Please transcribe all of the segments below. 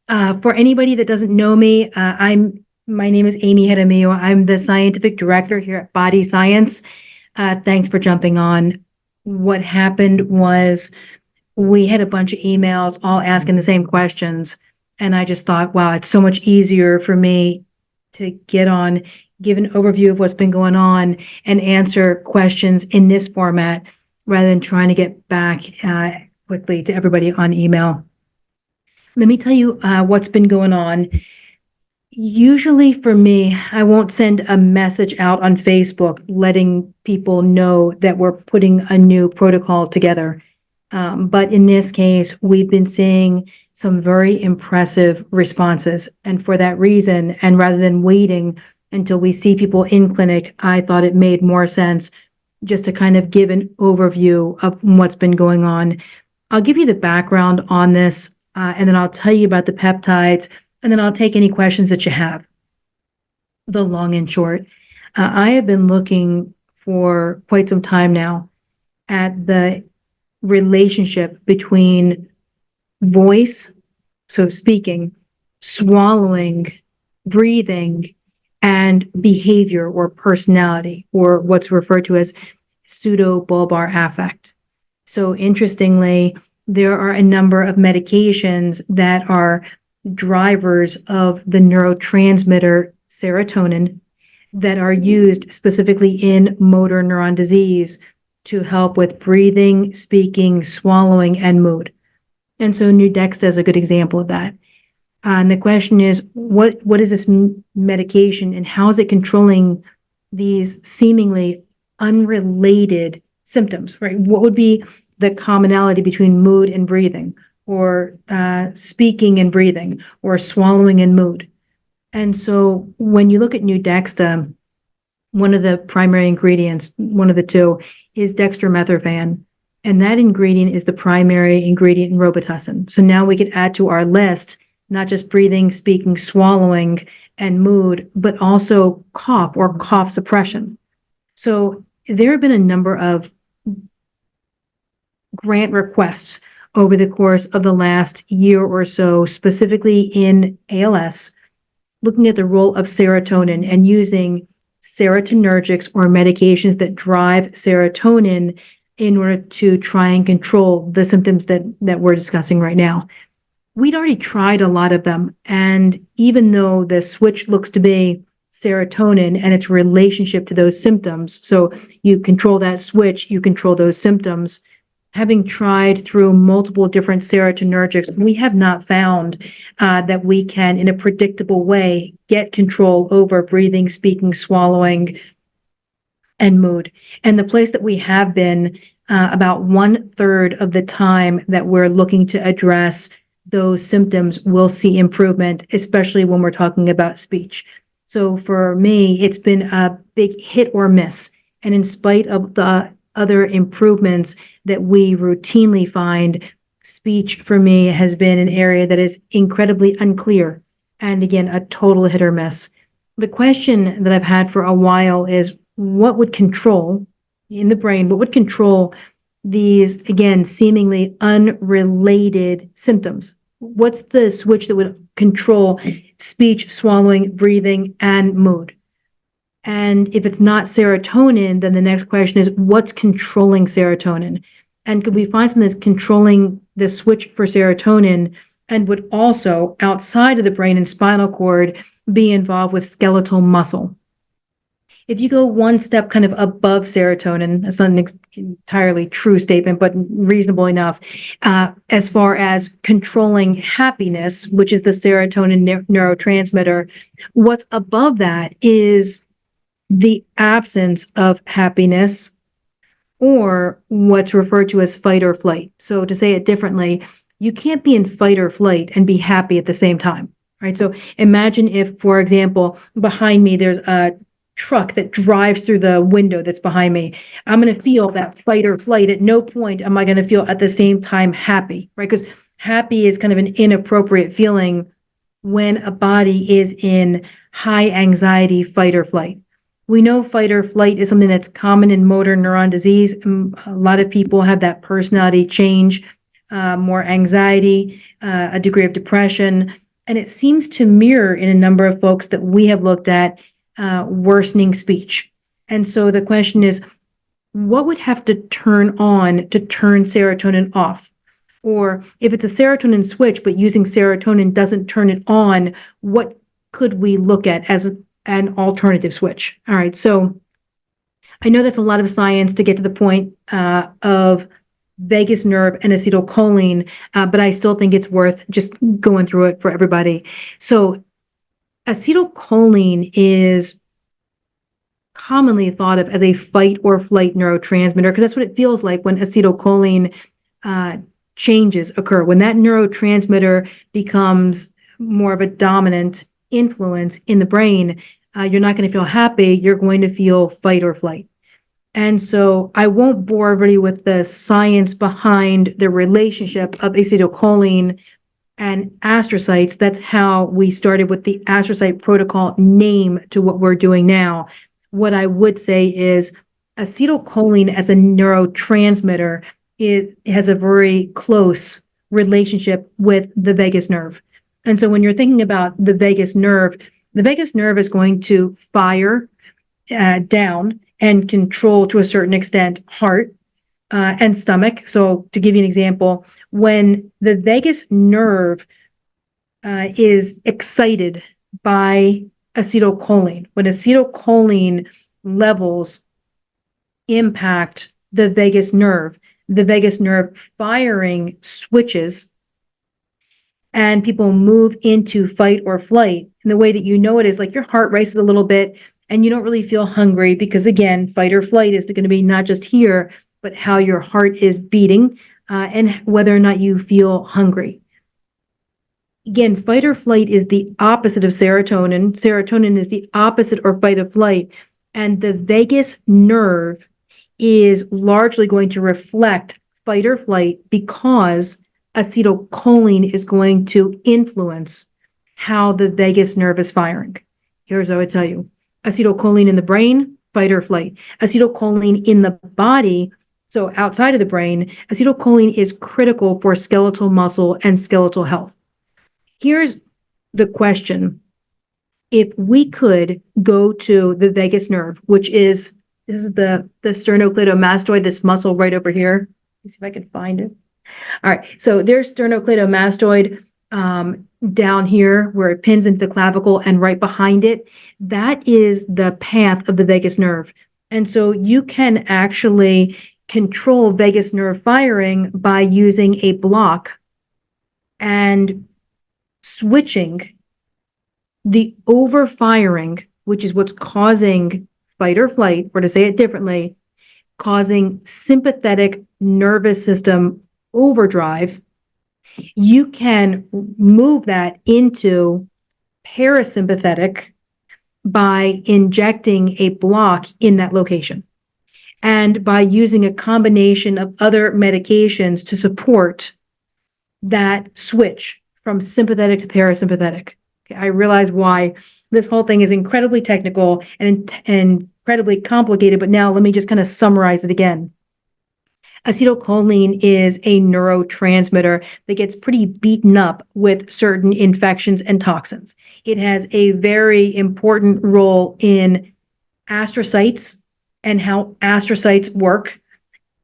For anybody that doesn't know me, my name is Amy Jaramillo. I'm the scientific director here at BodyScience. Thanks for jumping on. What happened was we had a bunch of emails all asking the same questions, and I just thought, wow, it's so much easier for me to get on, give an overview of what's been going on, and answer questions in this format rather than trying to get back quickly to everybody on email. Let me tell you what's been going on. Usually for me, I won't send a message out on Facebook letting people know that we're putting a new protocol together. But in this case, we've been seeing some very impressive responses. And for that reason, and rather than waiting until we see people in clinic, I thought it made more sense just to kind of give an overview of what's been going on. I'll give you the background on this, and then I'll tell you about the peptides, and then I'll take any questions that you have. The long and short, I have been looking for quite some time now at the relationship between voice, so speaking, swallowing, breathing, and behavior or personality, or what's referred to as pseudobulbar affect. So interestingly, there are a number of medications that are drivers of the neurotransmitter serotonin that are used specifically in motor neuron disease to help with breathing, speaking, swallowing, and mood. And so Nuedexta is a good example of that. And the question is, what is this medication and how is it controlling these seemingly unrelated symptoms, right? What would be the commonality between mood and breathing, or speaking and breathing, or swallowing and mood? And so when you look at Nuedexta, one of the primary ingredients, one of the two, is dextromethorphan. And that ingredient is the primary ingredient in Robitussin. So now we could add to our list not just breathing, speaking, swallowing, and mood, but also cough or cough suppression. So there have been a number of grant requests over the course of the last year or so, specifically in ALS, looking at the role of serotonin and using serotonergics or medications that drive serotonin in order to try and control the symptoms that we're discussing right now. We'd already tried a lot of them, and even though the switch looks to be serotonin and its relationship to those symptoms, so you control that switch, you control those symptoms, having tried through multiple different serotonergics, we have not found that we can, in a predictable way, get control over breathing, speaking, swallowing, and mood. And the place that we have been, about 1/3 of the time that we're looking to address those symptoms, we'll see improvement, especially when we're talking about speech. So for me, it's been a big hit or miss. And in spite of the other improvements that we routinely find, speech for me has been an area that is incredibly unclear. And again, a total hit or miss. The question that I've had for a while is, what would control in the brain, what would control these, again, seemingly unrelated symptoms? What's the switch that would control speech, swallowing, breathing, and mood? And if it's not serotonin, then the next question is, what's controlling serotonin? And could we find something that's controlling the switch for serotonin and would also, outside of the brain and spinal cord, be involved with skeletal muscle? If you go one step kind of above serotonin, that's not an entirely true statement, but reasonable enough, as far as controlling happiness, which is the serotonin neurotransmitter, what's above that is the absence of happiness, or what's referred to as fight or flight. So to say it differently, you can't be in fight or flight and be happy at the same time, right? So imagine if, for example, behind me, there's a truck that drives through the window that's behind me. I'm going to feel that fight or flight. At no point am I going to feel at the same time happy, right? Because happy is kind of an inappropriate feeling when a body is in high anxiety, fight or flight. We know fight or flight is something that's common in motor neuron disease. A lot of people have that personality change, more anxiety, a degree of depression, And it seems to mirror in a number of folks that we have looked at worsening speech. And so the question is, what would have to turn on to turn serotonin off? Or if it's a serotonin switch, but using serotonin doesn't turn it on, what could we look at as an alternative switch? All right, so I know that's a lot of science to get to the point of vagus nerve and acetylcholine, but I still think it's worth just going through it for everybody. So acetylcholine is commonly thought of as a fight or flight neurotransmitter because that's what it feels like when acetylcholine changes occur. When that neurotransmitter becomes more of a dominant influence in the brain, you're not going to feel happy. You're going to feel fight or flight. And so I won't bore everybody with the science behind the relationship of acetylcholine and astrocytes. That's how we started with the Astrocyte Protocol name to what we're doing now. What I would say is acetylcholine as a neurotransmitter, it has a very close relationship with the vagus nerve. And so when you're thinking about the vagus nerve is going to fire down and control, to a certain extent, heart and stomach. So to give you an example, when the vagus nerve is excited by acetylcholine, when acetylcholine levels impact the vagus nerve firing switches and people move into fight or flight. And the way that you know it is like your heart races a little bit and you don't really feel hungry because, again, fight or flight is going to be not just here, but how your heart is beating and whether or not you feel hungry. Again, fight or flight is the opposite of serotonin. Serotonin is the opposite or fight or flight. And the vagus nerve is largely going to reflect fight or flight because acetylcholine is going to influence how the vagus nerve is firing. Here's what I would tell you. Acetylcholine in the brain, fight or flight. Acetylcholine in the body, so outside of the brain, acetylcholine is critical for skeletal muscle and skeletal health. Here's the question. If we could go to the vagus nerve, which is, this is the sternocleidomastoid, this muscle right over here. Let's see if I can find it. All right, so there's sternocleidomastoid down here where it pins into the clavicle, and right behind it, that is the path of the vagus nerve. And so you can actually control vagus nerve firing by using a block and switching the overfiring, which is what's causing fight or flight, or to say it differently, causing sympathetic nervous system overdrive. You can move that into parasympathetic by injecting a block in that location and by using a combination of other medications to support that switch from sympathetic to parasympathetic. Okay, I realize why this whole thing is incredibly technical and incredibly complicated, but now let me just kind of summarize it again. Acetylcholine is a neurotransmitter that gets pretty beaten up with certain infections and toxins. It has a very important role in astrocytes and how astrocytes work.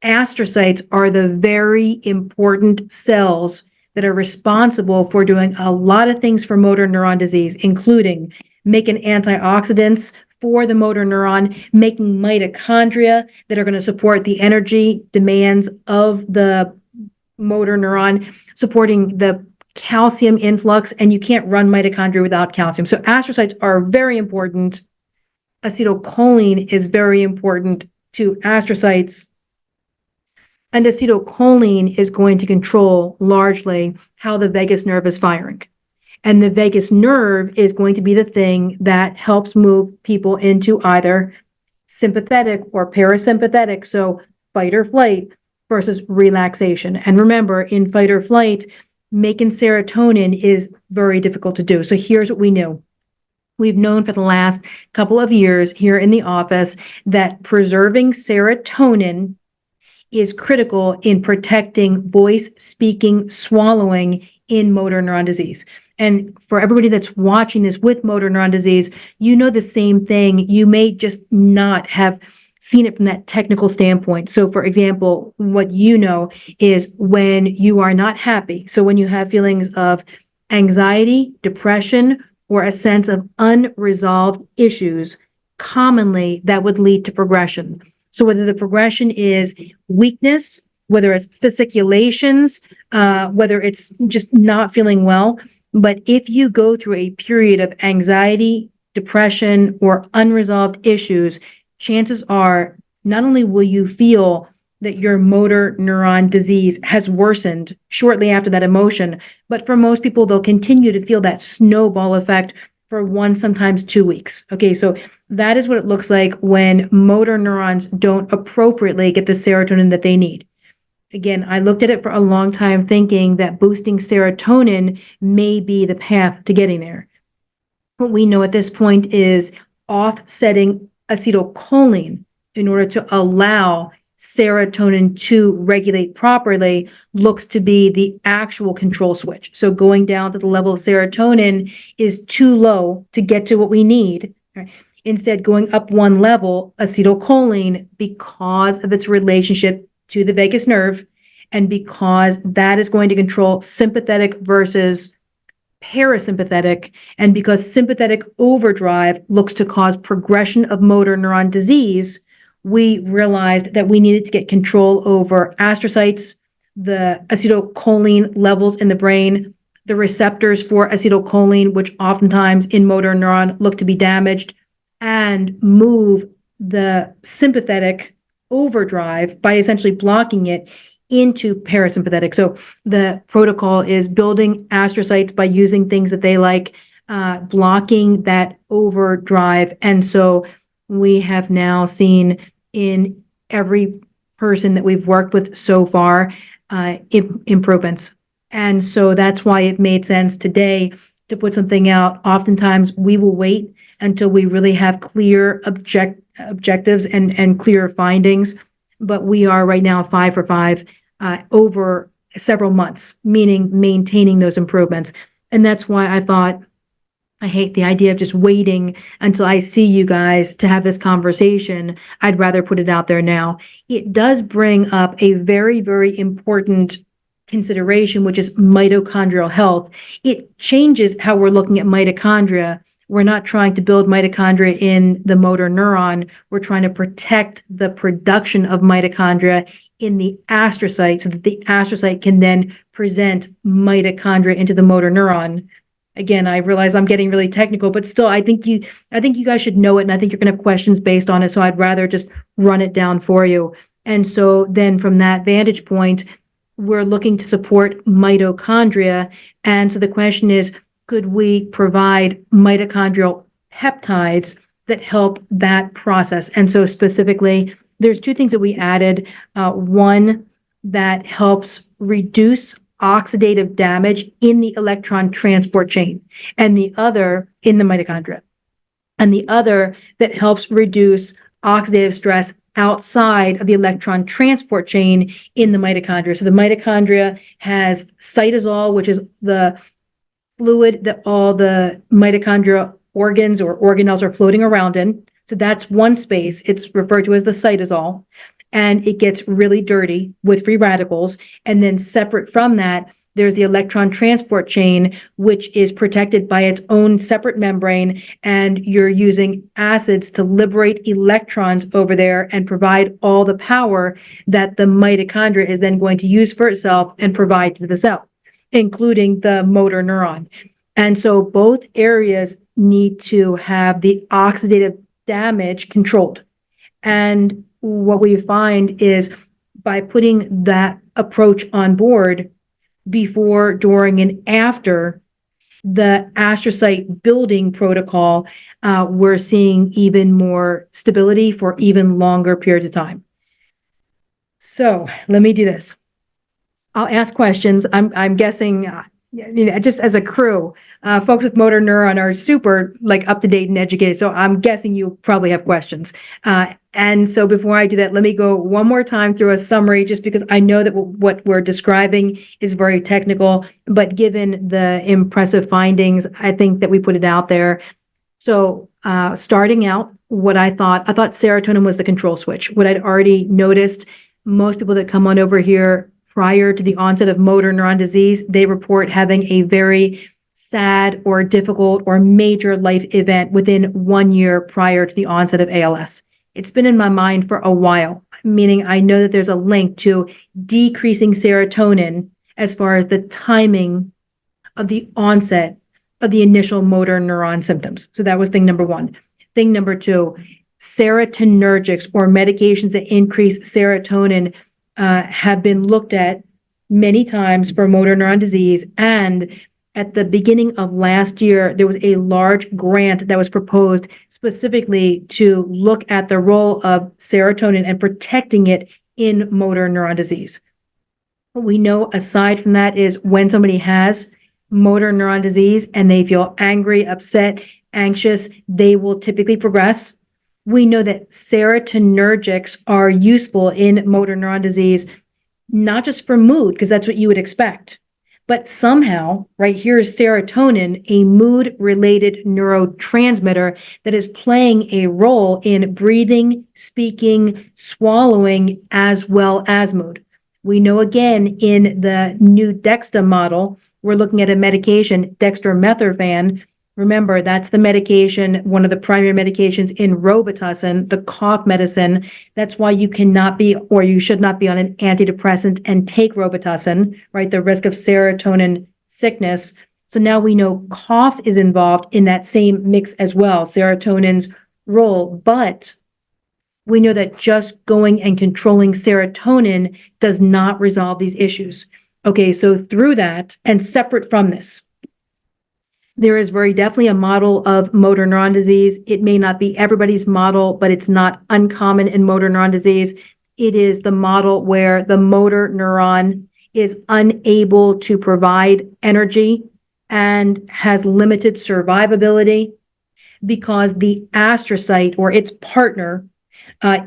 Astrocytes are the very important cells that are responsible for doing a lot of things for motor neuron disease, including making antioxidants for the motor neuron, making mitochondria that are going to support the energy demands of the motor neuron, supporting the calcium influx, and you can't run mitochondria without calcium. So astrocytes are very important. Acetylcholine is very important to astrocytes. And acetylcholine is going to control largely how the vagus nerve is firing. And the vagus nerve is going to be the thing that helps move people into either sympathetic or parasympathetic, so fight or flight versus relaxation. And remember, in fight or flight, making serotonin is very difficult to do. So here's what we knew. We've known for the last couple of years here in the office that preserving serotonin is critical in protecting voice, speaking, swallowing in motor neuron disease. And for everybody that's watching this with motor neuron disease, you know the same thing. You may just not have seen it from that technical standpoint. So, for example, what you know is when you are not happy. So, when you have feelings of anxiety, depression, or a sense of unresolved issues, commonly that would lead to progression. So, whether the progression is weakness, whether it's fasciculations, whether it's just not feeling well, but if you go through a period of anxiety, depression, or unresolved issues, chances are not only will you feel that your motor neuron disease has worsened shortly after that emotion, but for most people, they'll continue to feel that snowball effect for 1, sometimes 2 weeks. Okay, so that is what it looks like when motor neurons don't appropriately get the serotonin that they need. Again, I looked at it for a long time thinking that boosting serotonin may be the path to getting there. What we know at this point is offsetting acetylcholine in order to allow serotonin to regulate properly looks to be the actual control switch. So going down to the level of serotonin is too low to get to what we need. Right? Instead, going up one level, acetylcholine, because of its relationship to the vagus nerve, and because that is going to control sympathetic versus parasympathetic, and because sympathetic overdrive looks to cause progression of motor neuron disease, we realized that we needed to get control over astrocytes, the acetylcholine levels in the brain, the receptors for acetylcholine, which oftentimes in motor neuron look to be damaged, and move the sympathetic overdrive by essentially blocking it into parasympathetic. So the protocol is building astrocytes by using things that they like, blocking that overdrive. And so we have now seen in every person that we've worked with so far, improvements. And so that's why it made sense today to put something out. Oftentimes we will wait until we really have clear objectives and clear findings. But we are right now 5 for 5 over several months, meaning maintaining those improvements. And that's why I thought, I hate the idea of just waiting until I see you guys to have this conversation. I'd rather put it out there now. It does bring up a very, very important consideration, which is mitochondrial health. It changes how we're looking at mitochondria. We're not trying to build mitochondria in the motor neuron. We're trying to protect the production of mitochondria in the astrocyte so that the astrocyte can then present mitochondria into the motor neuron. Again, I realize I'm getting really technical, but still, I think you guys should know it, and I think you're going to have questions based on it. So I'd rather just run it down for you. And so then from that vantage point, we're looking to support mitochondria. And so the question is, could we provide mitochondrial peptides that help that process? And so specifically, there's 2 things that we added. One that helps reduce oxidative damage in the electron transport chain, and the other in the mitochondria, and the other that helps reduce oxidative stress outside of the electron transport chain in the mitochondria. So the mitochondria has cytosol, which is the fluid that all the mitochondria organs or organelles are floating around in. So that's one space. It's referred to as the cytosol. And it gets really dirty with free radicals. And then separate from that, there's the electron transport chain, which is protected by its own separate membrane. And you're using acids to liberate electrons over there and provide all the power that the mitochondria is then going to use for itself and provide to the cell, including the motor neuron. And so both areas need to have the oxidative damage controlled. And what we find is by putting that approach on board before, during, and after the astrocyte building protocol, we're seeing even more stability for even longer periods of time. So let me do this. I'll ask questions. I'm guessing, just as a crew, folks with motor neuron are super up to date and educated. So I'm guessing you probably have questions. And so before I do that, let me go one more time through a summary, just because I know that what we're describing is very technical, but given the impressive findings, I think that we put it out there. So starting out, what I thought serotonin was the control switch. What I'd already noticed, most people that come on over here prior to the onset of motor neuron disease, they report having a very sad or difficult or major life event within 1 year prior to the onset of ALS. It's been in my mind for a while, meaning I know that there's a link to decreasing serotonin as far as the timing of the onset of the initial motor neuron symptoms. So that was thing number one. Thing number two, serotonergics or medications that increase serotonin have been looked at many times for motor neuron disease. And at the beginning of last year, there was a large grant that was proposed specifically to look at the role of serotonin and protecting it in motor neuron disease. What we know aside from that is when somebody has motor neuron disease and they feel angry, upset, anxious, they will typically progress. We know that serotonergics are useful in motor neuron disease, not just for mood, because that's what you would expect, but somehow, right here is serotonin, a mood-related neurotransmitter that is playing a role in breathing, speaking, swallowing, as well as mood. We know again in the new DEXTA model, we're looking at a medication, dextromethorphan. Remember, that's the medication, one of the primary medications in Robitussin, the cough medicine. That's why you cannot be, or you should not be on an antidepressant and take Robitussin, right? The risk of serotonin sickness. So now we know cough is involved in that same mix as well, serotonin's role. But we know that just going and controlling serotonin does not resolve these issues. Okay, so through that, and separate from this, there is very definitely a model of motor neuron disease. It may not be everybody's model, but it's not uncommon in motor neuron disease. It is the model where the motor neuron is unable to provide energy and has limited survivability because the astrocyte or its partner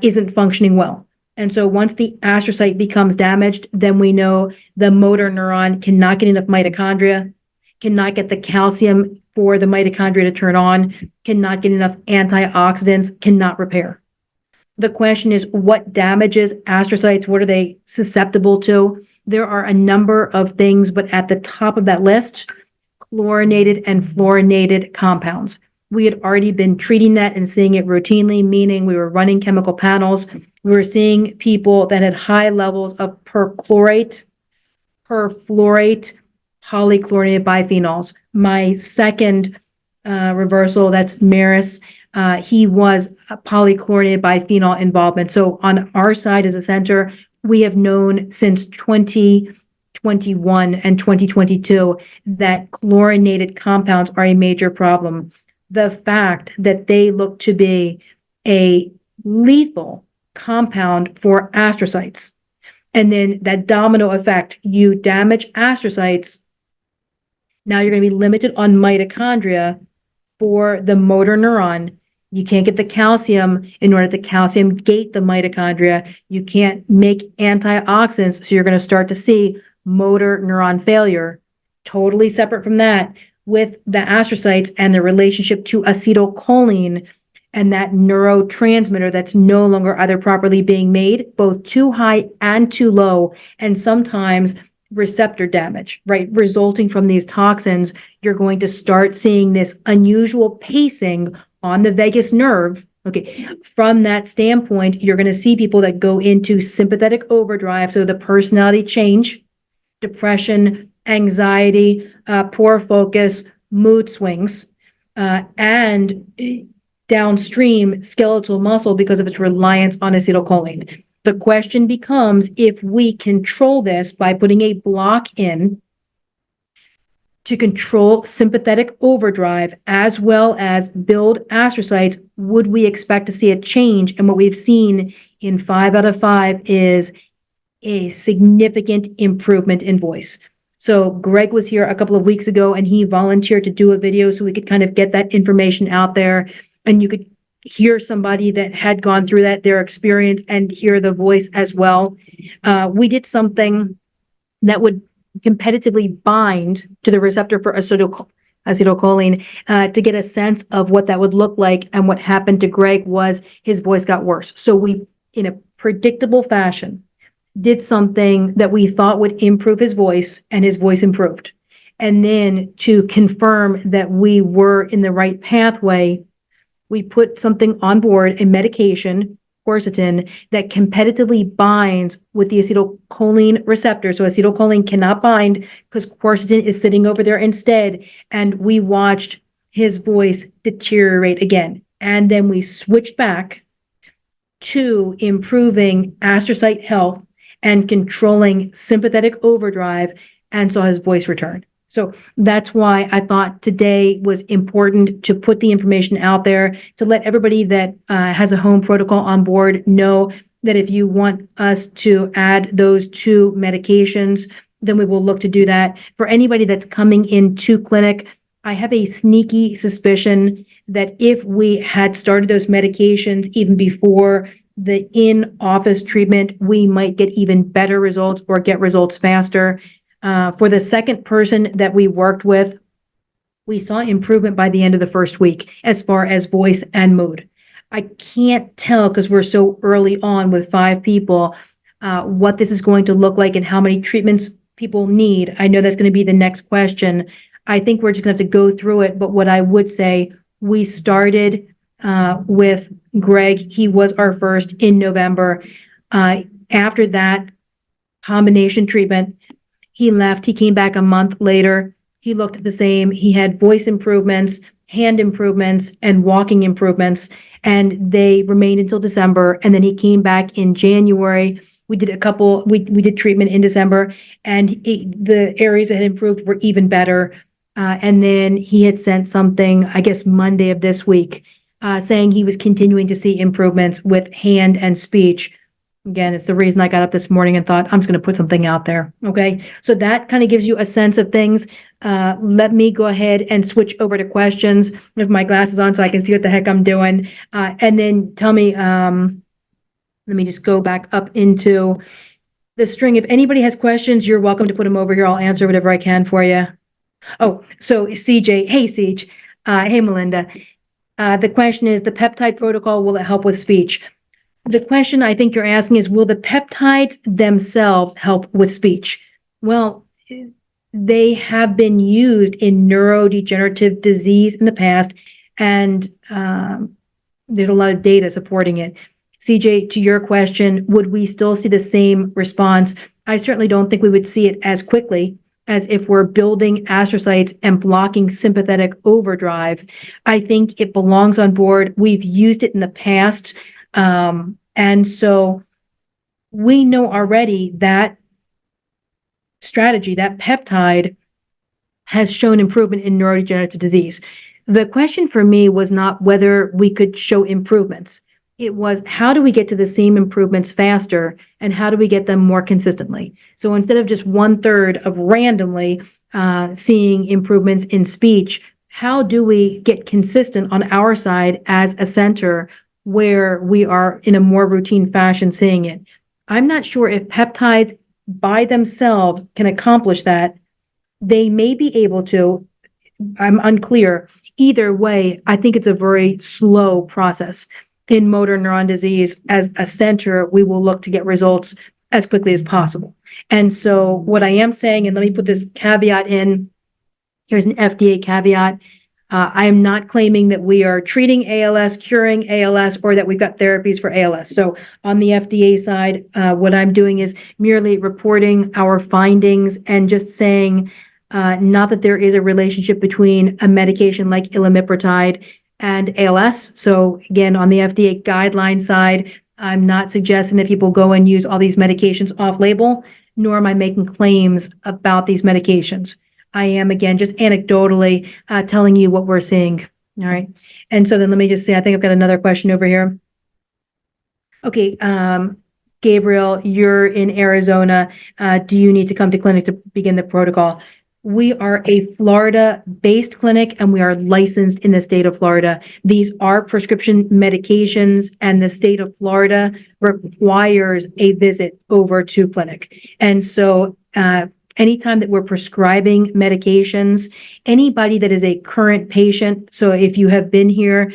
isn't functioning well. And so once the astrocyte becomes damaged, then we know the motor neuron cannot get enough mitochondria, cannot get the calcium for the mitochondria to turn on, cannot get enough antioxidants, cannot repair. The question is, what damages astrocytes? What are they susceptible to? There are a number of things, but at the top of that list, chlorinated and fluorinated compounds. We had already been treating that and seeing it routinely, meaning we were running chemical panels. We were seeing people that had high levels of perchlorate, perfluorate, polychlorinated biphenyls. My second reversal, that's Maris, he was a polychlorinated biphenyl involvement. So on our side as a center, we have known since 2021 and 2022 that chlorinated compounds are a major problem. The fact that they look to be a lethal compound for astrocytes, and then that domino effect, you damage astrocytes, now you're going to be limited on mitochondria for the motor neuron. You can't get the calcium in order to calcium gate the mitochondria. You can't make antioxidants, so you're going to start to see motor neuron failure. Totally separate from that, with the astrocytes and the relationship to acetylcholine and that neurotransmitter that's no longer either properly being made, both too high and too low, and sometimes receptor damage, right? Resulting from these toxins, you're going to start seeing this unusual pacing on the vagus nerve. Okay, from that standpoint, you're going to see people that go into sympathetic overdrive, so the personality change, depression, anxiety, poor focus, mood swings, and downstream skeletal muscle because of its reliance on acetylcholine. The question becomes, if we control this by putting a block in to control sympathetic overdrive as well as build astrocytes, would we expect to see a change? And what we've seen in 5 out of 5 is a significant improvement in voice. So Greg was here a couple of weeks ago and he volunteered to do a video so we could kind of get that information out there, and you could hear somebody that had gone through that, their experience, and hear the voice as well. We did something that would competitively bind to the receptor for acetylcholine to get a sense of what that would look like. And what happened to Greg was his voice got worse. So we, in a predictable fashion, did something that we thought would improve his voice, and his voice improved. And then to confirm that we were in the right pathway, we put something on board, a medication, quercetin, that competitively binds with the acetylcholine receptor. So acetylcholine cannot bind because quercetin is sitting over there instead. And we watched his voice deteriorate again. And then we switched back to improving astrocyte health and controlling sympathetic overdrive, and saw his voice return. So that's why I thought today was important to put the information out there to let everybody that has a home protocol on board know that if you want us to add those two medications, then we will look to do that. For anybody that's coming into clinic, I have a sneaky suspicion that if we had started those medications even before the in-office treatment, we might get even better results or get results faster. For the second person that we worked with, we saw improvement by the end of the first week as far as voice and mood. I can't tell, because we're so early on with 5 people, what this is going to look like and how many treatments people need. I know that's going to be the next question. I think we're just going to have to go through it. But what I would say, we started with Greg. He was our first in November. After that combination treatment, he left. He came back a month later. He looked the same. He had voice improvements, hand improvements, and walking improvements, and they remained until December. And then he came back in January. We did we did treatment in December, and the areas that had improved were even better. And then he had sent something, I guess, Monday of this week, saying he was continuing to see improvements with hand and speech. Again, it's the reason I got up this morning and thought, I'm just going to put something out there. Okay. So that kind of gives you a sense of things. Let me go ahead and switch over to questions with my glasses on so I can see what the heck I'm doing. And then tell me, let me just go back up into the string. If anybody has questions, you're welcome to put them over here. I'll answer whatever I can for you. Oh, so CJ, hey, Siege. Hey, Melinda. The question is, the peptide protocol, will it help with speech? The question I think you're asking is, will the peptides themselves help with speech? Well, they have been used in neurodegenerative disease in the past, and there's a lot of data supporting it. CJ, to your question, would we still see the same response? I certainly don't think we would see it as quickly as if we're building astrocytes and blocking sympathetic overdrive. I think it belongs on board. We've used it in the past. And so we know already that strategy, that peptide, has shown improvement in neurodegenerative disease. The question for me was not whether we could show improvements. It was, how do we get to the same improvements faster, and how do we get them more consistently? So instead of just 1/3 of randomly seeing improvements in speech, how do we get consistent on our side as a center where we are in a more routine fashion seeing it? I'm not sure if peptides by themselves can accomplish that. They may be able to. I'm unclear. Either way, I think it's a very slow process. In motor neuron disease, as a center, we will look to get results as quickly as possible. And so what I am saying, and let me put this caveat in, here's an FDA caveat. I am not claiming that we are treating ALS, curing ALS, or that we've got therapies for ALS. So on the FDA side, what I'm doing is merely reporting our findings and just saying, not that there is a relationship between a medication like ilomipride and ALS. So again, on the FDA guideline side, I'm not suggesting that people go and use all these medications off-label, nor am I making claims about these medications. I am, again, just anecdotally telling you what we're seeing. All right. And so then let me just say, I think I've got another question over here. Okay. Gabriel, you're in Arizona. Do you need to come to clinic to begin the protocol? We are a Florida-based clinic, and we are licensed in the state of Florida. These are prescription medications, and the state of Florida requires a visit over to clinic. And so, anytime that we're prescribing medications, anybody that is a current patient, so if you have been here,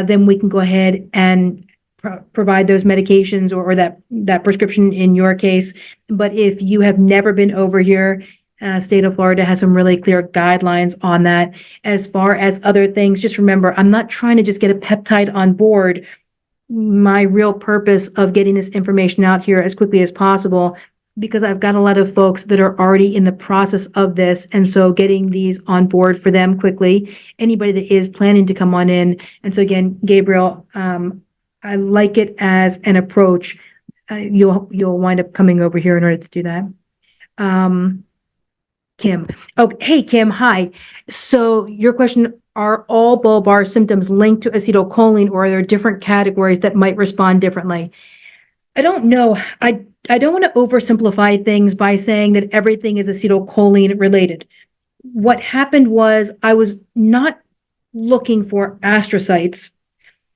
then we can go ahead and provide those medications or that prescription in your case. But if you have never been over here, state of Florida has some really clear guidelines on that. As far as other things, just remember, I'm not trying to just get a peptide on board. My real purpose of getting this information out here as quickly as possible, because I've got a lot of folks that are already in the process of this, and so getting these on board for them quickly, anybody that is planning to come on in. And so again, Gabriel, I like it as an approach. You'll wind up coming over here in order to do that. Kim. Oh, hey, Kim. Hi. So your question, are all bulbar symptoms linked to acetylcholine, or are there different categories that might respond differently? I don't know. I don't want to oversimplify things by saying that everything is acetylcholine related. What happened was I was not looking for astrocytes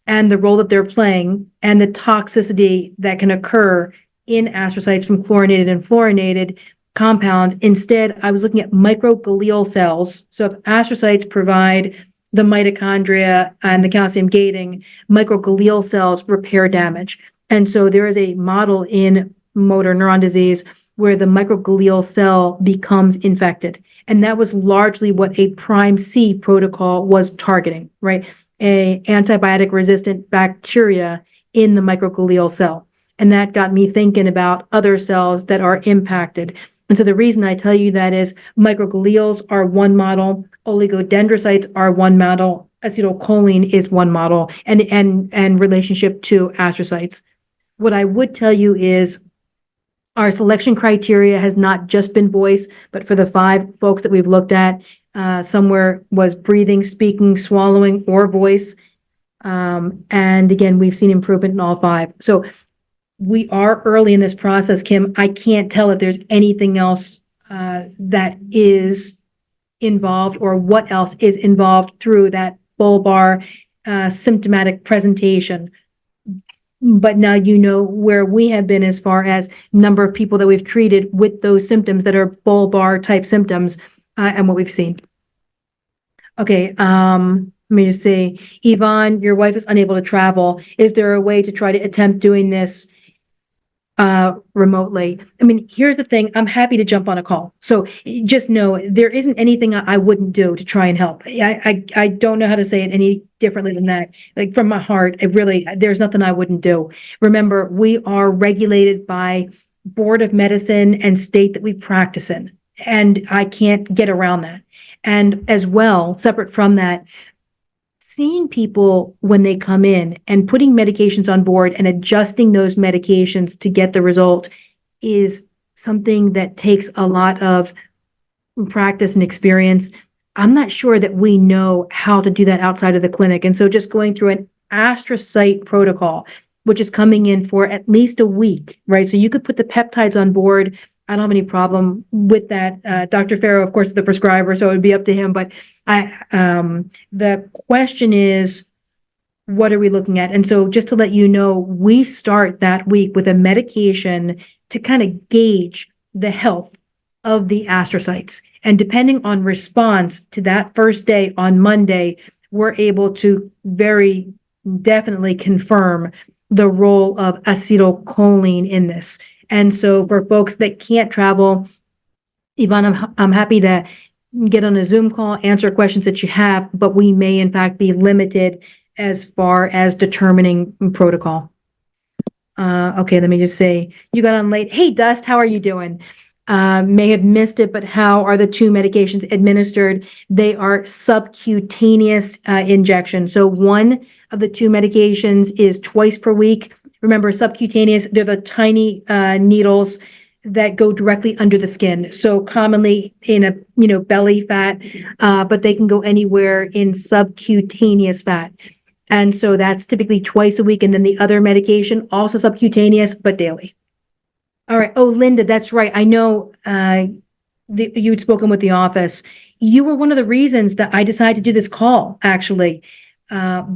and the role that they're playing and the toxicity that can occur in astrocytes from chlorinated and fluorinated compounds. Instead, I was looking at microglial cells. So if astrocytes provide the mitochondria and the calcium gating, microglial cells repair damage. And so there is a model in motor neuron disease where the microglial cell becomes infected. And that was largely what a prime C protocol was targeting, right? A antibiotic resistant bacteria in the microglial cell. And that got me thinking about other cells that are impacted. And so the reason I tell you that is microglials are one model, oligodendrocytes are one model, acetylcholine is one model, and relationship to astrocytes. What I would tell you is our selection criteria has not just been voice, but for the 5 folks that we've looked at, somewhere was breathing, speaking, swallowing, or voice. And again, we've seen improvement in all 5. So we are early in this process, Kim. I can't tell if there's anything else that is involved or what else is involved through that bulbar symptomatic presentation. But now you know where we have been as far as number of people that we've treated with those symptoms that are bulbar type symptoms and what we've seen. Okay, let me just say, Yvonne, your wife is unable to travel. Is there a way to try to attempt doing this remotely? I mean, here's the thing. I'm happy to jump on a call. So just know there isn't anything I wouldn't do to try and help. I don't know how to say it any differently than that. Like from my heart, there's nothing I wouldn't do. Remember, we are regulated by Board of Medicine and state that we practice in, and I can't get around that. And as well, separate from that, seeing people when they come in and putting medications on board and adjusting those medications to get the result is something that takes a lot of practice and experience. I'm not sure that we know how to do that outside of the clinic. And so just going through an Astrocyte protocol, which is coming in for at least a week, right? So you could put the peptides on board. I don't have any problem with that. Dr. Farrow, of course, is the prescriber, so it would be up to him. But the question is, what are we looking at? And so just to let you know, we start that week with a medication to kind of gauge the health of the astrocytes. And depending on response to that first day on Monday, we're able to very definitely confirm the role of acetylcholine in this. And so for folks that can't travel, Yvonne, I'm happy to get on a Zoom call, answer questions that you have, but we may in fact be limited as far as determining protocol. Okay, let me just say, you got on late. Hey, Dust, how are you doing? May have missed it, but how are the 2 medications administered? They are subcutaneous injections. So one of the 2 medications is twice per week. Remember, subcutaneous, they're the tiny needles that go directly under the skin. So commonly in a belly fat, but they can go anywhere in subcutaneous fat. And so that's typically twice a week. And then the other medication, also subcutaneous, but daily. All right. Oh, Linda, that's right. I know you'd spoken with the office. You were one of the reasons that I decided to do this call, actually,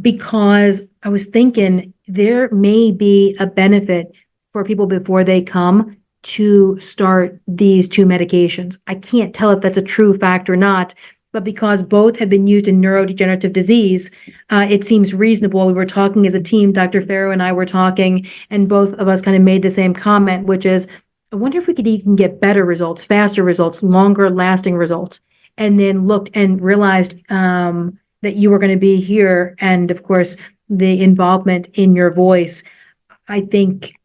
because I was thinking there may be a benefit for people before they come to start these two medications. I can't tell if that's a true fact or not, but because both have been used in neurodegenerative disease, it seems reasonable. We were talking as a team, Dr. Farrow and I were talking, and both of us kind of made the same comment, which is, I wonder if we could even get better results, faster results, longer lasting results. And then looked and realized that you were going to be here. And of course, the involvement in your voice, I think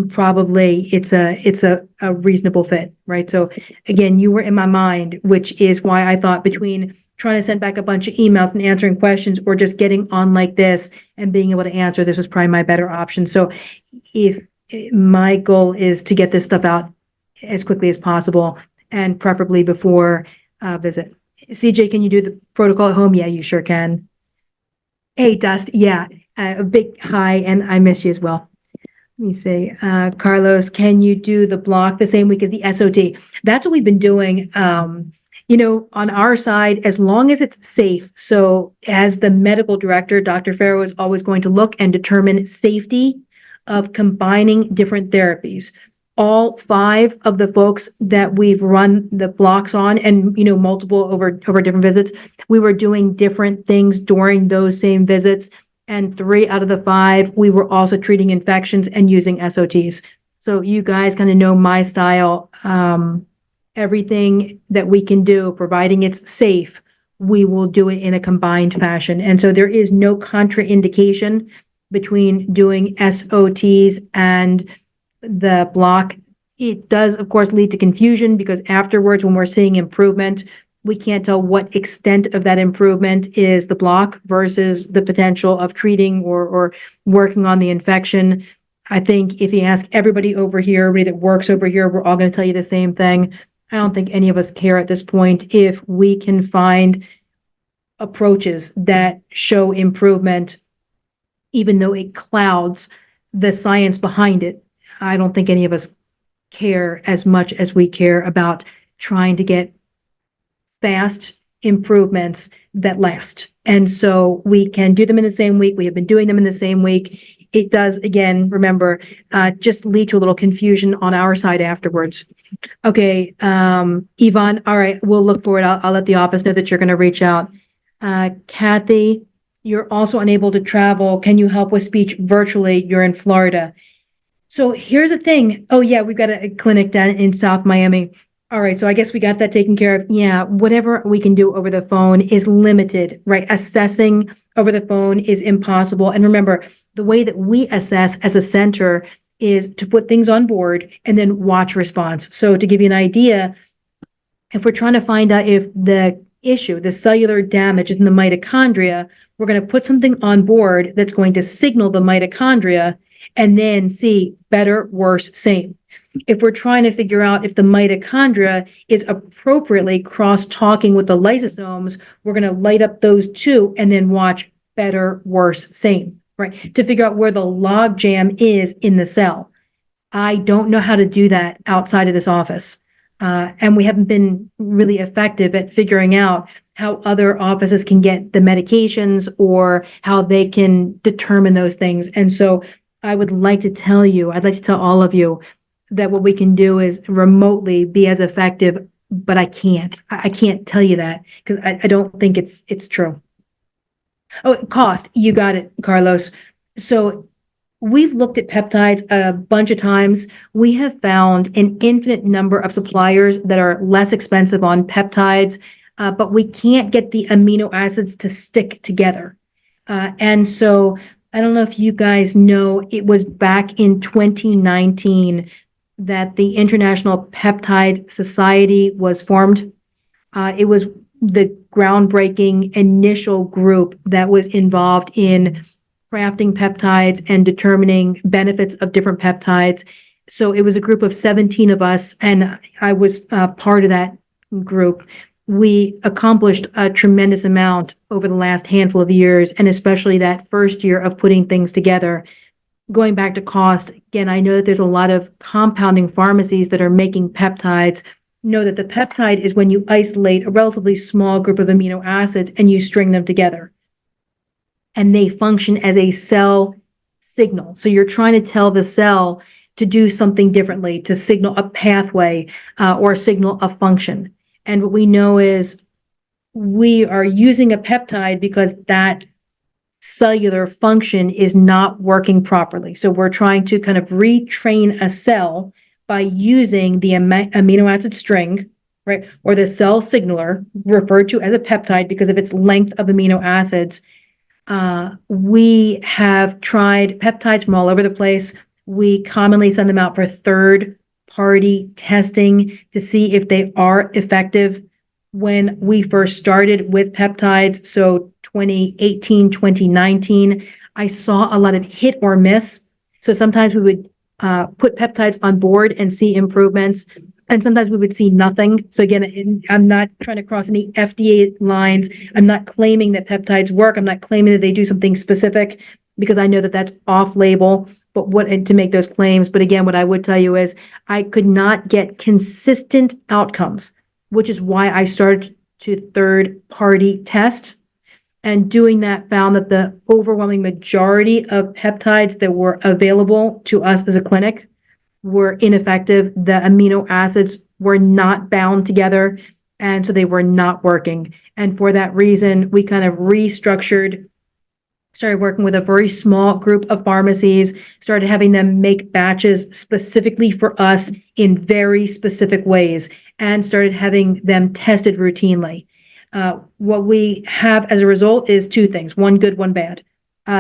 probably it's a reasonable fit, right? So again, you were in my mind, which is why I thought between trying to send back a bunch of emails and answering questions or just getting on like this and being able to answer, this was probably my better option. So if my goal is to get this stuff out as quickly as possible and preferably before visit. CJ, can you do the protocol at home? Yeah, you sure can. Hey, Dust. Yeah, a big hi, and I miss you as well. Let me see. Carlos, can you do the block the same week as the SOT? That's what we've been doing. On our side, as long as it's safe. So as the medical director, Dr. Farrow is always going to look and determine safety of combining different therapies. All 5 of the folks that we've run the blocks on and, multiple over different visits, we were doing different things during those same visits. And 3 out of the 5, we were also treating infections and using SOTs. So you guys kind of know my style. Everything that we can do, providing it's safe, we will do it in a combined fashion. And so there is no contraindication between doing SOTs and the block. It does, of course, lead to confusion because afterwards, when we're seeing improvement, we can't tell what extent of that improvement is the block versus the potential of treating or working on the infection. I think if you ask everybody over here, everybody that works over here, we're all going to tell you the same thing. I don't think any of us care at this point if we can find approaches that show improvement, even though it clouds the science behind it. I don't think any of us care as much as we care about trying to get fast improvements that last. And so we can do them in the same week. We have been doing them in the same week. It does, again, remember, just lead to a little confusion on our side afterwards. Okay, Yvonne, all right, we'll look for it. I'll let the office know that you're going to reach out. Kathy, you're also unable to travel. Can you help with speech virtually? You're in Florida. So here's the thing. Oh, yeah, we've got a clinic down in South Miami. All right, so I guess we got that taken care of. Yeah, whatever we can do over the phone is limited, right? Assessing over the phone is impossible. And remember, the way that we assess as a center is to put things on board and then watch response. So to give you an idea, if we're trying to find out if the issue, the cellular damage is in the mitochondria, we're going to put something on board that's going to signal the mitochondria and then see better, worse, same. If we're trying to figure out if the mitochondria is appropriately cross-talking with the lysosomes, we're going to light up those two and then watch better, worse, same, right? To figure out where the log jam is in the cell. I don't know how to do that outside of this office. And we haven't been really effective at figuring out how other offices can get the medications or how they can determine those things. And so I would like to tell you, I'd like to tell all of you that what we can do is remotely be as effective, but I can't tell you that because I don't think it's true. Oh, cost, you got it, Carlos. So we've looked at peptides a bunch of times. We have found an infinite number of suppliers that are less expensive on peptides, but we can't get the amino acids to stick together. And so I don't know if you guys know, it was back in 2019 that the International Peptide Society was formed. It was the groundbreaking initial group that was involved in crafting peptides and determining benefits of different peptides. So it was a group of 17 of us, and I was part of that group. We accomplished a tremendous amount over the last handful of years, and especially that first year of putting things together. Going back to cost, again, I know that there's a lot of compounding pharmacies that are making peptides, know that the peptide is when you isolate a relatively small group of amino acids and you string them together. And they function as a cell signal. So you're trying to tell the cell to do something differently, to signal a pathway or signal a function. And what we know is we are using a peptide because that cellular function is not working properly. So we're trying to kind of retrain a cell by using the amino acid string, right, or the cell signaler, referred to as a peptide because of its length of amino acids. We have tried peptides from all over the place. We commonly send them out for third-party testing to see if they are effective. When we first started with peptides, so 2018, 2019, I saw a lot of hit or miss. So sometimes we would put peptides on board and see improvements, and sometimes we would see nothing. So again, I'm not trying to cross any FDA lines. I'm not claiming that peptides work. I'm not claiming that they do something specific because I know that that's off-label. But to make those claims. But again, what I would tell you is I could not get consistent outcomes, which is why I started to third-party test. And doing that found that the overwhelming majority of peptides that were available to us as a clinic were ineffective. The amino acids were not bound together, and so they were not working. And for that reason, we kind of restructured, started working with a very small group of pharmacies, started having them make batches specifically for us in very specific ways, and started having them tested routinely. What we have as a result is two things, one good, one bad.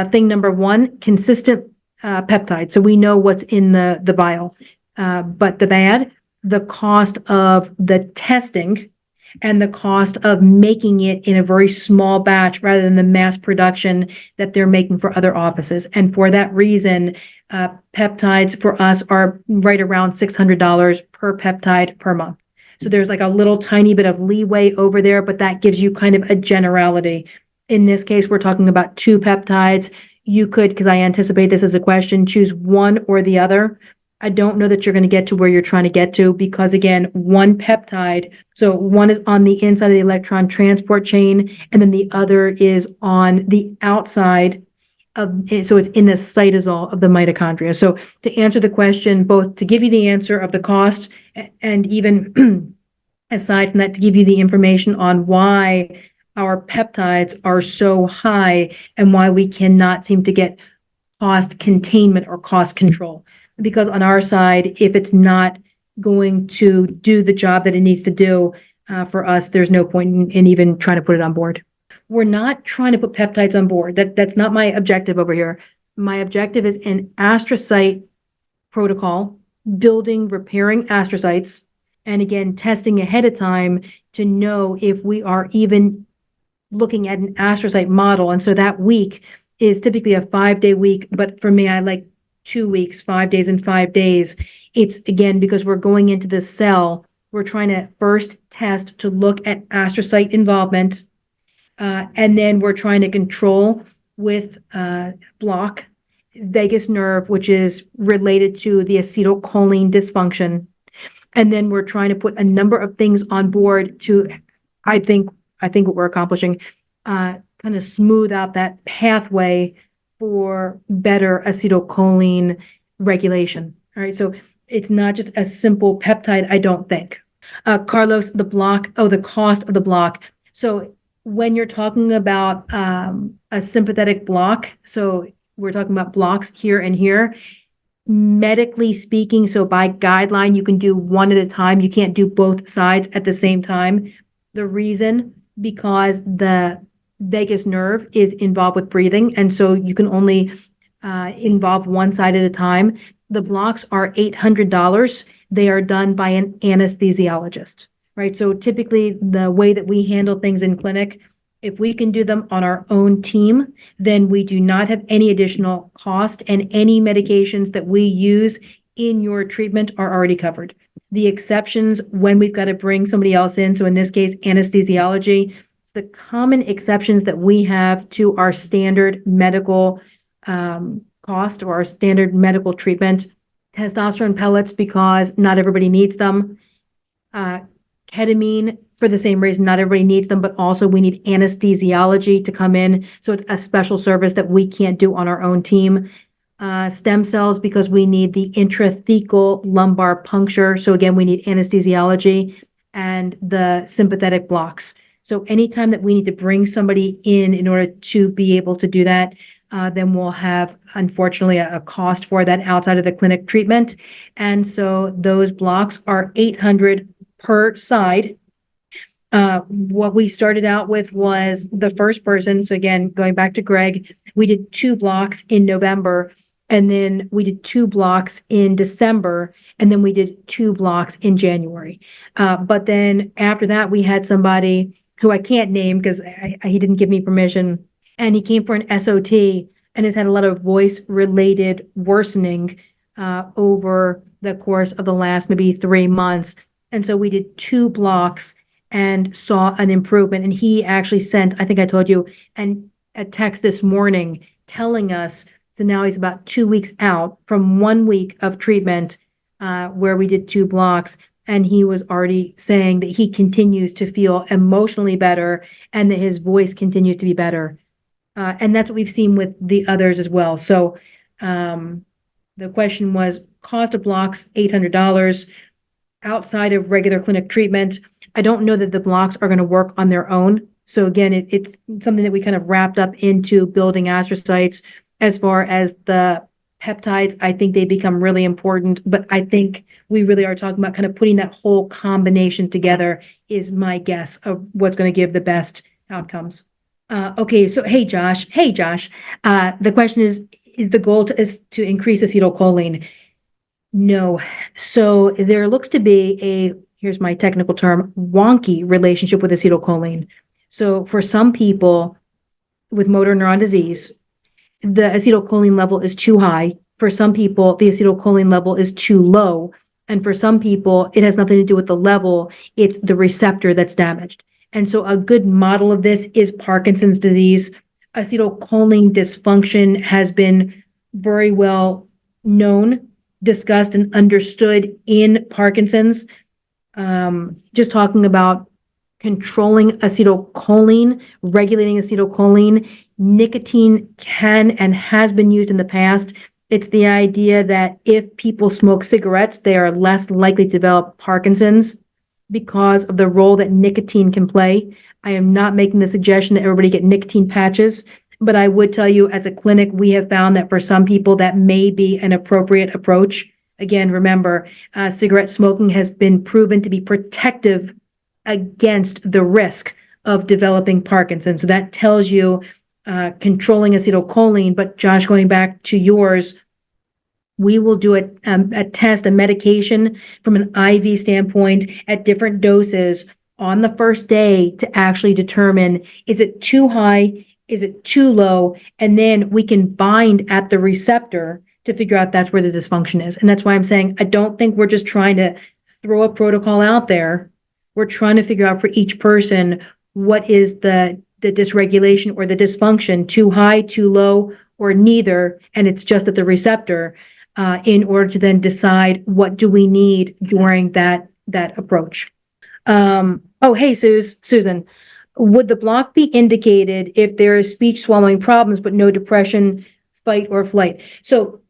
Thing number one, consistent peptide. So we know what's in the vial. But the bad, the cost of the testing and the cost of making it in a very small batch rather than the mass production that they're making for other offices. And for that reason, peptides for us are right around $600 per peptide per month. So there's like a little tiny bit of leeway over there, but that gives you kind of a generality. In this case, we're talking about two peptides. You could, because I anticipate this as a question, choose one or the other. I don't know that you're going to get to where you're trying to get to because, again, one peptide, so one is on the inside of the electron transport chain, and then the other is on the outside of, so it's in the cytosol of the mitochondria. So to answer the question, both to give you the answer of the cost and even aside from that, to give you the information on why our peptides are so high and why we cannot seem to get cost containment or cost control. Because on our side, if it's not going to do the job that it needs to do for us, there's no point in even trying to put it on board. We're not trying to put peptides on board. That's not my objective over here. My objective is an astrocyte protocol, building, repairing astrocytes, and again, testing ahead of time to know if we are even looking at an astrocyte model. And so that week is typically a 5-day week, but for me, I like 2 weeks, 5 days and 5 days. It's again, because we're going into the cell, we're trying to first test to look at astrocyte involvement, and then we're trying to control with block vagus nerve, which is related to the acetylcholine dysfunction. And then we're trying to put a number of things on board to, I think what we're accomplishing, kind of smooth out that pathway for better acetylcholine regulation. All right, so it's not just a simple peptide, I don't think. Carlos, the cost of the block. So when you're talking about a sympathetic block, so we're talking about blocks here and here, medically speaking, so by guideline, you can do one at a time. You can't do both sides at the same time. The reason, because the vagus nerve is involved with breathing, and so you can only involve one side at a time. The blocks are $800. They are done by an anesthesiologist, right? So typically the way that we handle things in clinic, if we can do them on our own team, then we do not have any additional cost, and any medications that we use in your treatment are already covered. The exceptions when we've got to bring somebody else in, so in this case, anesthesiology, the common exceptions that we have to our standard medical cost or our standard medical treatment, testosterone pellets because not everybody needs them, ketamine for the same reason. Not everybody needs them, but also we need anesthesiology to come in. So it's a special service that we can't do on our own team. Stem cells because we need the intrathecal lumbar puncture. So again, we need anesthesiology and the sympathetic blocks. So anytime that we need to bring somebody in order to be able to do that, then we'll have, unfortunately, a cost for that outside of the clinic treatment. And so those blocks are $800 per side. What we started out with was the first person. So again, going back to Greg, we did 2 blocks in November, and then we did 2 blocks in December, and then we did 2 blocks in January. But then after that, we had somebody who I can't name because he didn't give me permission, and he came for an SOT and has had a lot of voice-related worsening over the course of the last maybe 3 months. And so we did 2 blocks and saw an improvement. And he actually sent, I think I told you, a text this morning telling us, so now he's about 2 weeks out from 1 week of treatment where we did 2 blocks. And he was already saying that he continues to feel emotionally better and that his voice continues to be better. And that's what we've seen with the others as well. So the question was cost of blocks, $800 outside of regular clinic treatment. I don't know that the blocks are going to work on their own. So again, it's something that we kind of wrapped up into building astrocytes. As far as the peptides, I think they become really important, but I think we really are talking about kind of putting that whole combination together is my guess of what's going to give the best outcomes. Okay, so hey Josh, the question is the goal is to increase acetylcholine? No. So there looks to be here's my technical term, wonky relationship with acetylcholine. So for some people with motor neuron disease, the acetylcholine level is too high. For some people, the acetylcholine level is too low. And for some people, it has nothing to do with the level, it's the receptor that's damaged. And so a good model of this is Parkinson's disease. Acetylcholine dysfunction has been very well known, discussed, and understood in Parkinson's. Just talking about controlling acetylcholine, regulating acetylcholine, nicotine can and has been used in the past. It's the idea that if people smoke cigarettes, they are less likely to develop Parkinson's because of the role that nicotine can play. I am not making the suggestion that everybody get nicotine patches, but I would tell you as a clinic, we have found that for some people that may be an appropriate approach. Again, remember, cigarette smoking has been proven to be protective against the risk of developing Parkinson's. So that tells you controlling acetylcholine. But Josh, going back to yours, we will do a test, a medication from an IV standpoint at different doses on the first day to actually determine, is it too high? Is it too low? And then we can bind at the receptor to figure out that's where the dysfunction is. And that's why I'm saying, I don't think we're just trying to throw a protocol out there. We're trying to figure out for each person, what is the dysregulation or the dysfunction, too high, too low, or neither. And it's just at the receptor in order to then decide what do we need during that approach. Oh, hey, Susan, would the block be indicated if there is speech swallowing problems, but no depression, fight or flight? So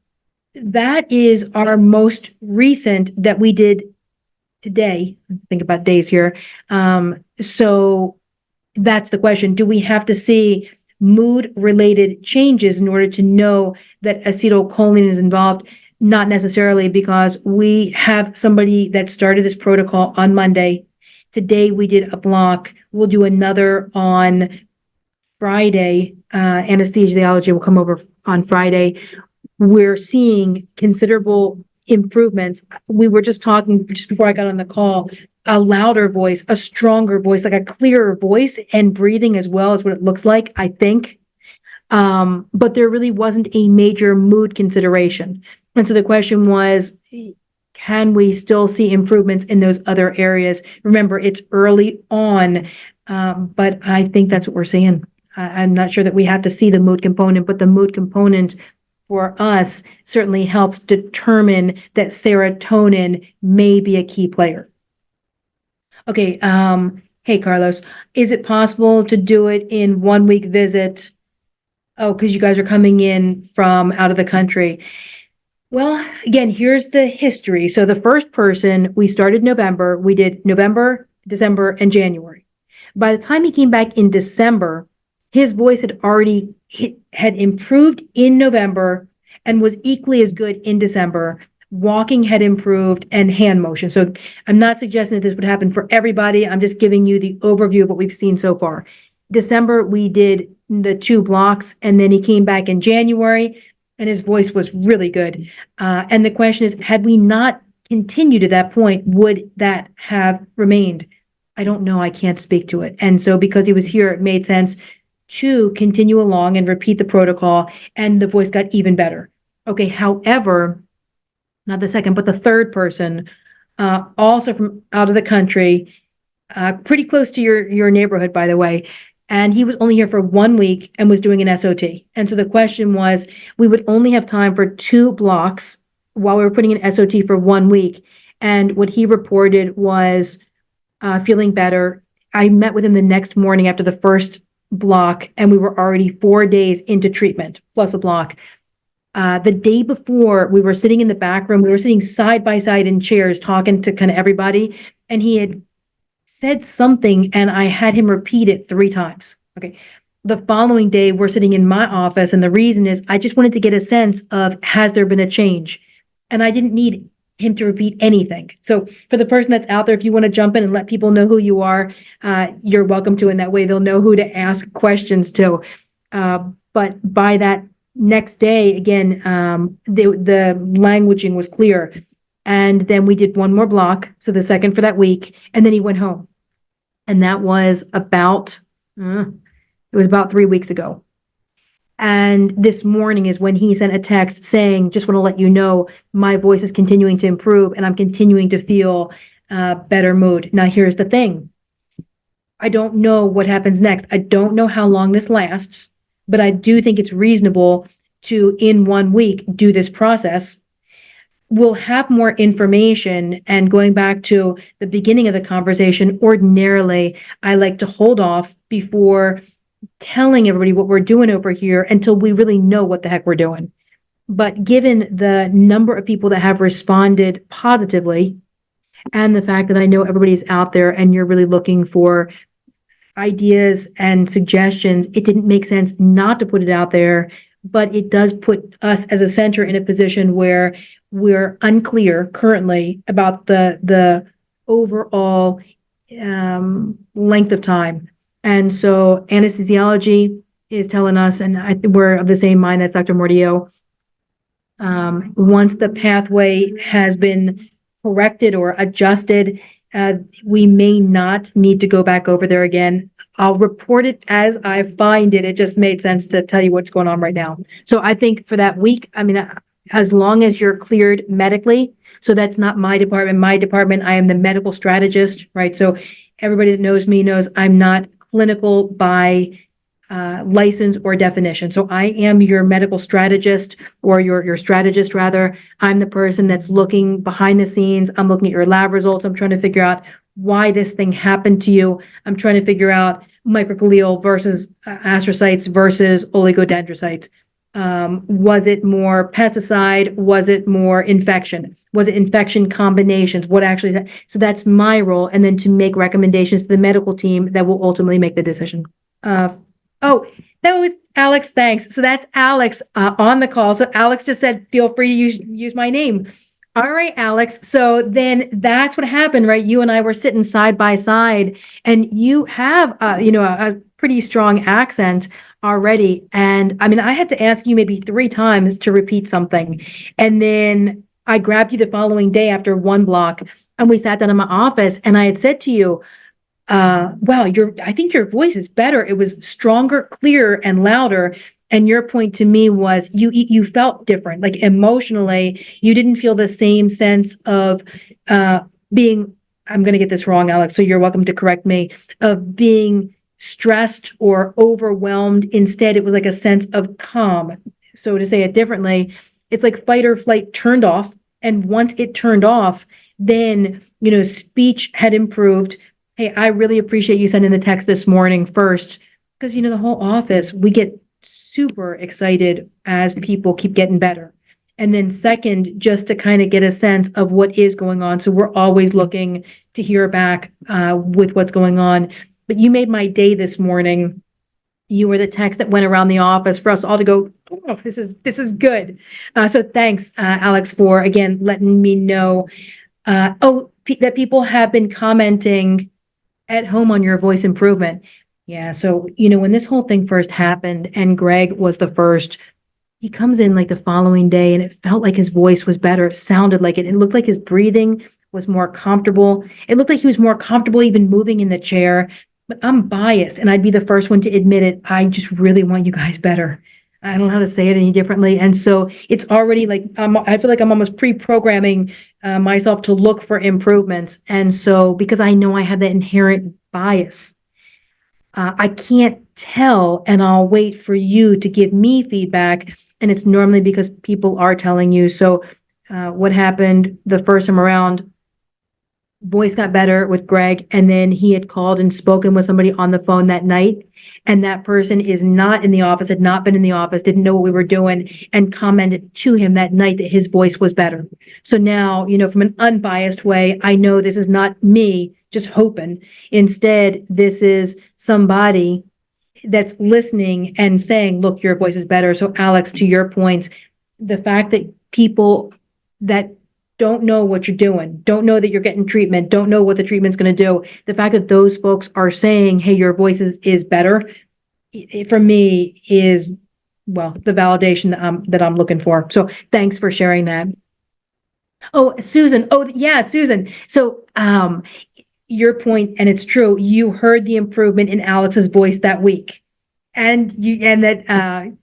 that is our most recent that we did today. Think about days here. So that's the question. Do we have to see mood related changes in order to know that acetylcholine is involved? Not necessarily, because we have somebody that started this protocol on Monday. Today we did a block. We'll do another on Friday. Anesthesiology will come over on Friday. We're seeing considerable improvements. We were just talking just before I got on the call, a louder voice, a stronger voice, like a clearer voice, and breathing as well is what it looks like, I think. But there really wasn't a major mood consideration. And so the question was, can we still see improvements in those other areas? Remember, it's early on, but I think that's what we're seeing. I'm not sure that we have to see the mood component, but the mood component for us certainly helps determine that serotonin may be a key player. Okay, hey, Carlos, is it possible to do it in 1 week visit? Oh, because you guys are coming in from out of the country. Well, again, here's the history. So the first person, we started November, we did November, December, and January. By the time he came back in December, his voice had already had improved in November and was equally as good in December. Walking had improved and hand motion. So I'm not suggesting that this would happen for everybody. I'm just giving you the overview of what we've seen so far. December, we did the 2 blocks, and then he came back in January and his voice was really good. And the question is, had we not continued to that point, would that have remained? I don't know. I can't speak to it. And so because he was here, it made sense to continue along and repeat the protocol, and the voice got even better. Okay, however, not the second, but the third person, also from out of the country, pretty close to your neighborhood, by the way. And he was only here for 1 week and was doing an SOT. And so the question was, we would only have time for 2 blocks while we were putting an SOT for 1 week. And what he reported was feeling better. I met with him the next morning after the first block, and we were already 4 days into treatment, plus a block. The day before, we were sitting in the back room. We were sitting side by side in chairs talking to kind of everybody. And he had said something, and I had him repeat it 3 times. Okay. The following day, we're sitting in my office, and the reason is I just wanted to get a sense of, has there been a change? And I didn't need him to repeat anything. So for the person that's out there, if you want to jump in and let people know who you are, you're welcome to. In that way, they'll know who to ask questions to. But by that next day, again, the languaging was clear. And then we did 1 more block, so the second for that week, and then he went home. And that was about, it was about 3 weeks ago. And this morning is when he sent a text saying, just want to let you know, my voice is continuing to improve and I'm continuing to feel better mood. Now, here's the thing. I don't know what happens next. I don't know how long this lasts, but I do think it's reasonable to, in 1 week, do this process. We'll have more information. And going back to the beginning of the conversation, ordinarily, I like to hold off before telling everybody what we're doing over here until we really know what the heck we're doing. But given the number of people that have responded positively, and the fact that I know everybody's out there and you're really looking for ideas and suggestions, it didn't make sense not to put it out there. But it does put us as a center in a position where we're unclear currently about the overall length of time. And so anesthesiology is telling us, and we're of the same mind as Dr. Mordio, once the pathway has been corrected or adjusted, we may not need to go back over there again. I'll report it as I find it. It just made sense to tell you what's going on right now. So I think for that week, I mean, as long as you're cleared medically, so that's not my department. My department, I am the medical strategist, right? So everybody that knows me knows I'm not clinical by license or definition. So I am your medical strategist, or your strategist rather. I'm the person that's looking behind the scenes. I'm looking at your lab results. I'm trying to figure out why this thing happened to you. I'm trying to figure out microglial versus astrocytes versus oligodendrocytes. Was it more pesticide? Was it more infection? Was it infection combinations? What actually is that? So that's my role. And then to make recommendations to the medical team that will ultimately make the decision. Oh, that was Alex. Thanks. So that's Alex on the call. So Alex just said, feel free to use my name. All right, Alex. So then that's what happened, right? You and I were sitting side by side, and you have, a pretty strong accent already. And I mean, I had to ask you maybe 3 times to repeat something. And then I grabbed you the following day after 1 block, and we sat down in my office, and I had said to you, wow, I think your voice is better. It was stronger, clearer, and louder. And your point to me was you felt different, like emotionally, you didn't feel the same sense of being, I'm going to get this wrong, Alex, so you're welcome to correct me, of being stressed or overwhelmed. Instead, it was like a sense of calm. So to say it differently, it's like fight or flight turned off. And once it turned off, then, speech had improved, Hey, I really appreciate you sending the text this morning first, because the whole office, we get super excited as people keep getting better. And then second, just to kind of get a sense of what is going on. So we're always looking to hear back with what's going on. But you made my day this morning. You were the text that went around the office for us all to go, oh, this is good. So thanks, Alex, for again letting me know. That people have been commenting at home on your voice improvement. Yeah. So, when this whole thing first happened and Greg was the first, he comes in like the following day and it felt like his voice was better. It sounded like it. It looked like his breathing was more comfortable. It looked like he was more comfortable even moving in the chair. But I'm biased and I'd be the first one to admit it. I just really want you guys better. I don't know how to say it any differently. And so it's already like, I feel like I'm almost pre-programming myself to look for improvements. And so because I know I have that inherent bias, I can't tell, and I'll wait for you to give me feedback. And it's normally because people are telling you. So what happened the first time around, voice got better with Greg, and then he had called and spoken with somebody on the phone that night. And that person is not in the office, had not been in the office, didn't know what we were doing, and commented to him that night that his voice was better. So now, from an unbiased way, I know this is not me just hoping. Instead, this is somebody that's listening and saying, look, your voice is better. So Alex, to your point, the fact that people that don't know what you're doing, don't know that you're getting treatment, don't know what the treatment's going to do, the fact that those folks are saying, hey, your voice is better, it, for me is, well, the validation that I'm looking for. So thanks for sharing that. Oh, Susan. Oh, yeah, Susan. So your point, and it's true, you heard the improvement in Alex's voice that week. And that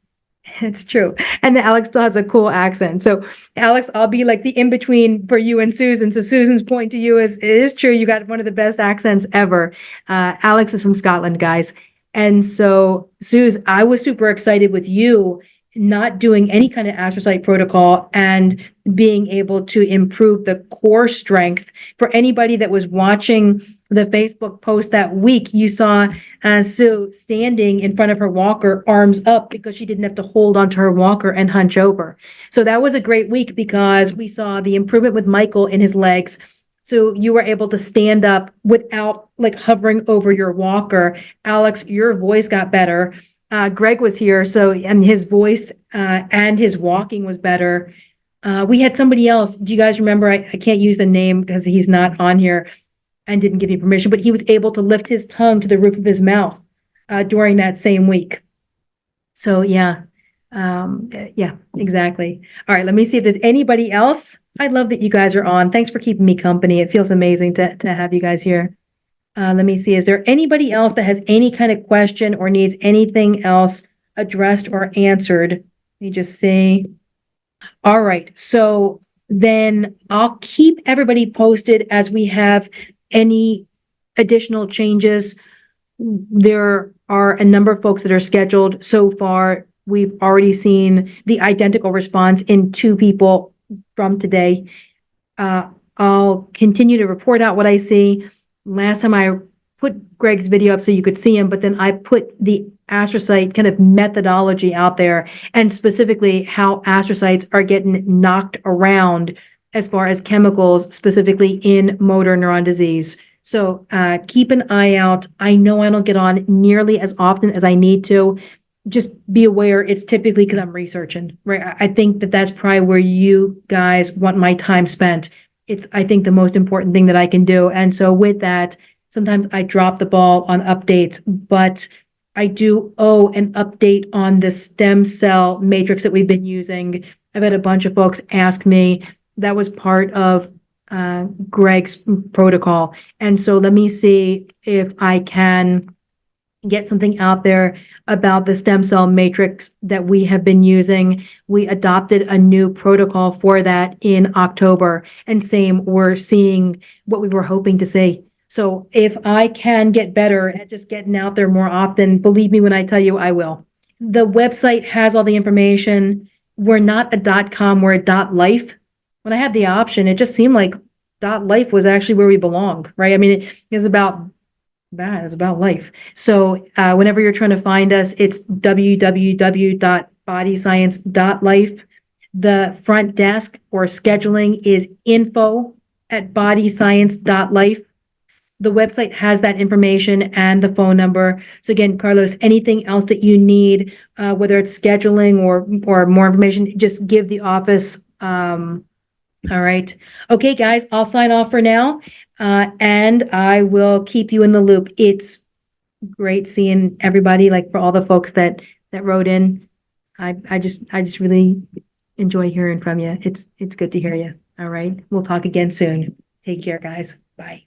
it's true. And that Alex still has a cool accent. So Alex, I'll be like the in-between for you and Susan. So Susan's point to you is, it is true, you got one of the best accents ever. Alex is from Scotland, guys. And so, Suze, I was super excited with you not doing any kind of astrocyte protocol and being able to improve the core strength. For anybody that was watching the Facebook post that week, you saw Sue standing in front of her walker, arms up, because she didn't have to hold onto her walker and hunch over. So that was a great week because we saw the improvement with Michael in his legs. So you were able to stand up without like hovering over your walker. Alex, your voice got better. Greg was here, and his voice and his walking was better. We had somebody else. Do you guys remember? I can't use the name because he's not on here and didn't give me permission, but he was able to lift his tongue to the roof of his mouth during that same week. So yeah, exactly. All right, let me see if there's anybody else. I love that you guys are on. Thanks for keeping me company. It feels amazing to have you guys here. Let me see. Is there anybody else that has any kind of question or needs anything else addressed or answered? Let me just see. All right. So then I'll keep everybody posted as we have any additional changes. There are a number of folks that are scheduled so far. We've already seen the identical response in 2 people from today. I'll continue to report out what I see. Last time I put Greg's video up so you could see him, but then I put the astrocyte kind of methodology out there, and specifically how astrocytes are getting knocked around as far as chemicals, specifically in motor neuron disease. So keep an eye out. I know I don't get on nearly as often as I need to. Just be aware it's typically because I'm researching, right? I think that's probably where you guys want my time spent. It's, I think, the most important thing that I can do. And so with that, sometimes I drop the ball on updates, but I do owe an update on the stem cell matrix that we've been using. I've had a bunch of folks ask me. That was part of Greg's protocol. And so let me see if I can get something out there about the stem cell matrix that we have been using. We adopted a new protocol for that in October, and same, we're seeing what we were hoping to see. So if I can get better at just getting out there more often, believe me when I tell you I will. The website has all the information. We're not a .com, we're a .life. When I had the option, it just seemed like .life was actually where we belong, right? I mean, it is about That is about life. So whenever you're trying to find us, it's www.bodyscience.life. The front desk or scheduling is info@bodyscience.life. The website has that information and the phone number. So again, Carlos, anything else that you need, whether it's scheduling or more information, just give the office. All right. Okay, guys, I'll sign off for now. And I will keep you in the loop. It's great seeing everybody, like for all the folks that wrote in. I just really enjoy hearing from you. It's good to hear you. All right. We'll talk again soon. Take care, guys. Bye.